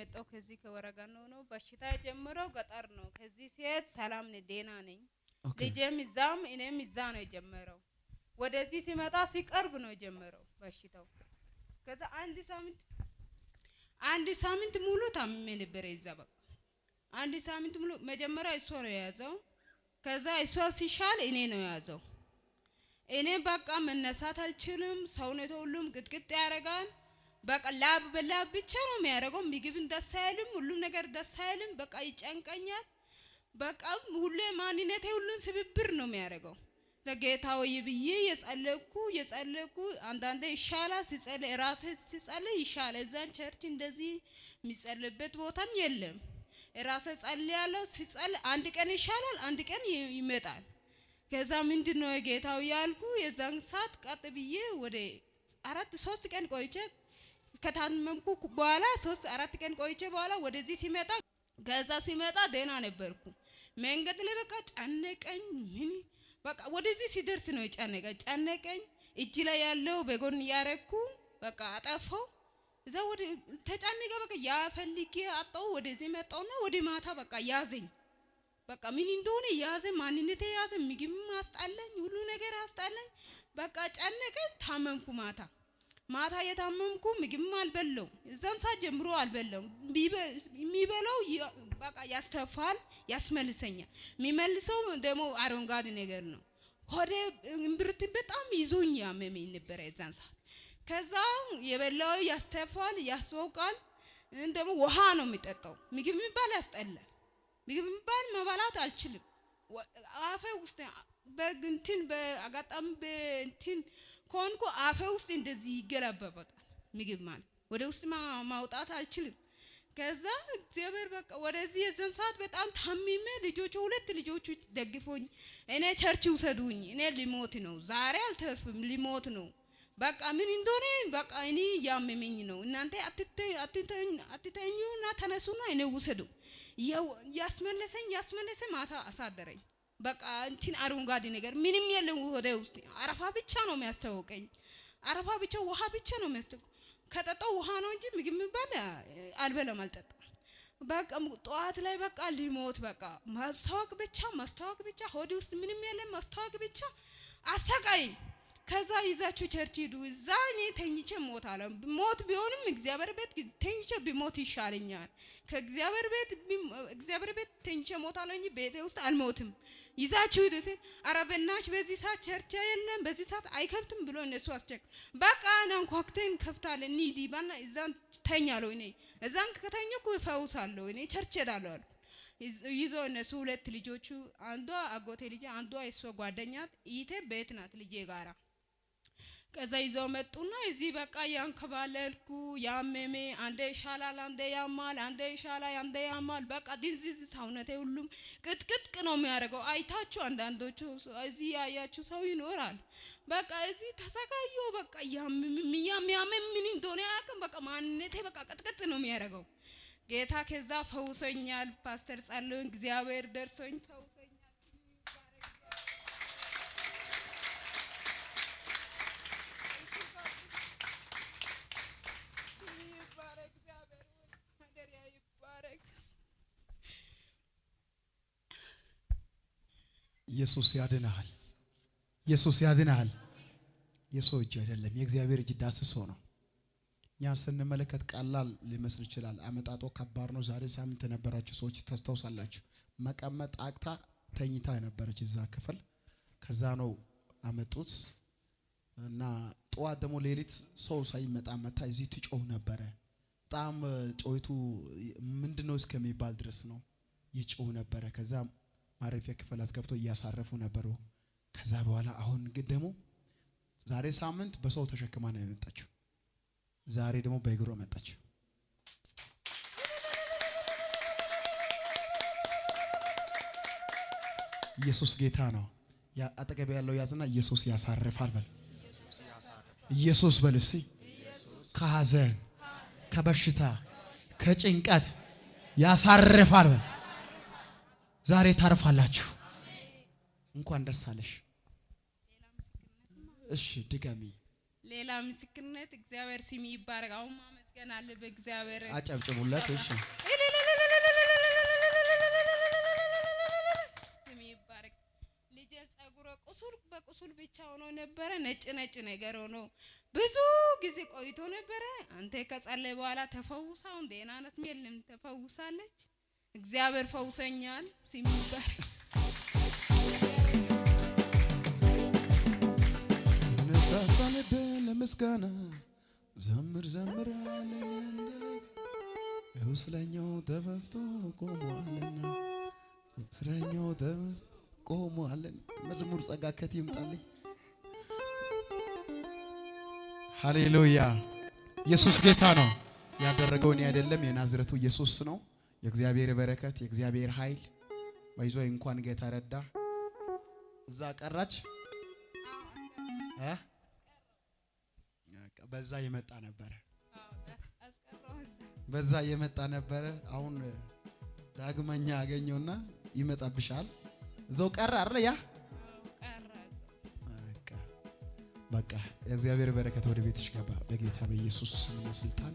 የመጣው ከዚህ ከወረጋኖ ነው። በሽታ የጀመረው ገጠር ነው። ከዚህ ሲሄድ ሰላም ነኝ ደህና ነኝ። ልጄም እዛም እኔም እዛ ነው የጀመረው። ወደዚህ ሲመጣ ሲቀርብ ነው የጀመረው በሽታው። ከዛ አንድ ሳምንት ሙሉ ታምሜ ነበር። እዛ በቃ አንድ ሳምንት ሙሉ መጀመሪያ እሷ ነው የያዘው። ከዛ እሷ ሲሻል እኔ ነው የያዘው። እኔ በቃ መነሳት አልችልም። ሰውነቴ ሁሉም ቅጥቅጥ ያደርጋል። በቃ ላብ በላብ ብቻ ነው የሚያደርገው። ምግብን ደስ አይልም፣ ሁሉም ነገር ደስ አይልም። በቃ ይጨንቀኛል። በቃ ሁሌ ማንነቴ ሁሉን ስብብር ነው የሚያደርገው። ጌታ ሆይ ብዬ የጸለይኩ አንዳንዴ ይሻላል። ሲጸልይ ራሴ ሲጸልይ ይሻላል። እዛን ቸርች እንደዚህ የሚጸልይበት ቦታም የለም። ራሴ ጸልያለሁ። ሲጸልይ አንድ ቀን ይሻላል፣ አንድ ቀን ይመጣል። ከዛ ምንድነው ጌታው ያልኩ የዛን ሰዓት ቀጥ ብዬ ወደ 3 ቀን ቆይቼ ከታመምኩ በኋላ 3-4 ቀን ቆይቼ በኋላ ወደዚህ ሲመጣ ከዛ ሲመጣ ደህና ነበርኩ። መንገድ ላይ በቃ ጨነቀኝ። ምን በቃ ወደዚህ ሲደርስ ነው ጨነቀኝ። እጅ ላይ ያለው በጎን ያረኩ በቃ አጠፋው። እዛ ወደ ተጨነቀ በቃ ያፈልጌ አጣው። ወደዚህ መጣውና ወደ ማታ በቃ ያዘኝ። በቃ ምን እንደሆነ ያዘኝ። ማንነቴ ያዘኝ። ምግብ አስጣለኝ፣ ሁሉ ነገር አስጣለኝ። በቃ ጨነቀኝ። ታመምኩ። ማታ የታመምኩ ምግብ አልበላው። እዛን ሰዓት ጀምሮ አልበላው። የሚበላው በቃ ያስተፋል፣ ያስመልሰኛል። የሚመልሰው ደግሞ አረንጓዴ ነገር ነው። ሆዴ እምብርት በጣም ይዞኝ ያመመኝ ነበር እዛን ሰዓት። ከዛ የበላው ያስተፋል፣ ያስወቃል። ደግሞ ውሃ ነው የሚጠጣው። ምግብ የሚባል ያስጠላል። ምግብ የሚባል መብላት አልችልም። አፌ ውስጥ በግንትን በአጋጣሚ በእንትን ኮንኩ አፌ ውስጥ እንደዚህ ይገላበጣል። ምግብ ማለት ወደ ውስጥ ማውጣት አልችልም። ከዛ እግዚአብሔር በቃ ወደዚህ የዘን ሰዓት በጣም ታምሜ ሁለት ልጆቹ ደግፎኝ እኔ ቸርች ውሰዱኝ፣ እኔ ሊሞት ነው ዛሬ አልተርፍም፣ ሊሞት ነው በቃ ምን እንደሆነ በቃ እኔ ያመመኝ ነው። እናንተ አትተኙና ተነሱና እኔ ውሰዱ። ያስመለሰ ማታ አሳደረኝ። በቃ እንትን አረንጓዴ ነገር ምንም የለም ወደ ውስጥ አረፋ ብቻ ነው የሚያስተውቀኝ። አረፋ ብቻ ውሃ ብቻ ነው የሚያስተውቀኝ። ከጠጣው ውሃ ነው እንጂ ምግብ የሚባል አልበላም፣ አልጠጣም። በቃ ጠዋት ላይ በቃ ሊሞት በቃ ማስታወቅ ብቻ ሆዴ ውስጥ ምንም የለም ማስታወቅ ብቻ አሰቃይ። ከዛ ይዛችሁ ቸርች ሂዱ። እዛ እኔ ተኝቼ ሞታለሁ። ሞት ቢሆንም እግዚአብሔር ቤት ተኝቼ ቢሞት ይሻለኛል። ከእግዚአብሔር ቤት ተኝቼ ሞታለሁ እንጂ ቤቴ ውስጥ አልሞትም። ይዛችሁ ሂዱ ሲል ኧረ በእናትሽ በዚህ ሰዓት ቸርች የለም በዚህ ሰዓት አይከፍትም ብሎ እነሱ አስቸክ በቃ አንኳኩተን ከፍታለን እንሂድ ባና እዛን ተኛለሁ። እኔ እዛን ከተኛኩ እፈውሳለሁ። እኔ ቸርች ሄዳለሁ አልኩ። ይዞ እነሱ ሁለት ልጆቹ አንዷ አጎቴ ልጅ አንዷ እሷ ጓደኛ ይቴ ቤት ናት ልጄ ጋራ። ከዛ ይዘው መጡና እዚህ በቃ ያንከባለልኩ ያመሜ አንዴ ይሻላል፣ አንዴ ያማል፣ አንዴ ይሻላል፣ አንዴ ያማል። በቃ ዲዚዝ ሰውነቴ ሁሉም ቅጥቅጥ ነው የሚያደርገው። አይታችሁ አንዳንዶቹ እዚህ ያያችሁ ሰው ይኖራል። በቃ እዚህ ተሰቃዩ። በቃ የሚያመም ምን እንደሆነ አያውቅም። በቃ ማንነቴ በቃ ቅጥቅጥ ነው የሚያደርገው። ጌታ ከዛ ፈውሶኛል። ፓስተር ጸልዮኝ እግዚአብሔር ደርሶኝ ፈውሶኛል። ኢየሱስ ያድናል። ኢየሱስ ያድናል። የሰው እጅ አይደለም፣ የእግዚአብሔር እጅ ዳስሶ ነው። ያን ስንመለከት ቀላል ሊመስል ይችላል። አመጣጦ ከባድ ነው። ዛሬ ሳምንት የነበራችሁ ሰዎች ታስታውሳላችሁ። መቀመጥ አቅታ ተኝታ ነበረች እዛ ክፍል። ከዛ ነው አመጡት እና ጠዋት ደግሞ ሌሊት ሰው ሳይመጣ መታ እዚህ ትጮህ ነበረ። በጣም ጮይቱ ምንድነው እስከሚባል ድረስ ነው ይጮህ ነበረ። ከዛ ማረፊያ ክፍል አስገብቶ እያሳረፉ ነበሩ። ከዛ በኋላ አሁን ግን ደግሞ ዛሬ ሳምንት በሰው ተሸክማ ነው የመጣችው። ዛሬ ደግሞ በእግሯ መጣች። ኢየሱስ ጌታ ነው። ያ አጠገብ ያለው ያዝና ኢየሱስ ያሳርፋል በል። ኢየሱስ በል እስቲ። ከሐዘን ከበሽታ ከጭንቀት ያሳርፋል በል። ዛሬ ታርፋላችሁ። እንኳን ደስ አለሽ። እሺ ድጋሚ ሌላ ምስክርነት እግዚአብሔር ስም ይባረክ። አሁን መመስገን አለብህ እግዚአብሔር። አጨብጭቡለት። እሺ የሚባረክ ልጄ ጸጉረ ቁስል በቁስል ብቻ ሆኖ ነበረ። ነጭ ነገር ሆኖ ብዙ ጊዜ ቆይቶ ነበረ። አንተ ከጸለይ በኋላ ተፈውሳው ደህና ናት። የለም ተፈውሳለች። እግዚአብሔር ፈውሰኛል። ስም ይባረክ። ነሳሳለበ ለምስጋና ዘምር ዘምር አለኝ እስረኛው ተፈስቶ ቆሟልና እስረኛው ተፈስቶ ቆሟልና መዝሙር ጸጋ ከት ይምጣልኝ። ሃሌሉያ ኢየሱስ ጌታ ነው። ያደረገውን አይደለም የናዝሬቱ ኢየሱስ ነው። የእግዚአብሔር በረከት የእግዚአብሔር ኃይል ባይዞ እንኳን ጌታ ረዳ። እዛ ቀራች በዛ የመጣ ነበረ። በዛ የመጣ ነበረ። አሁን ዳግመኛ አገኘውና ይመጣብሻል። እዛው ቀረ አይደል? ያ በቃ የእግዚአብሔር በረከት ወደ ቤትሽ ገባ። በጌታ በኢየሱስ ስምና ስልጣን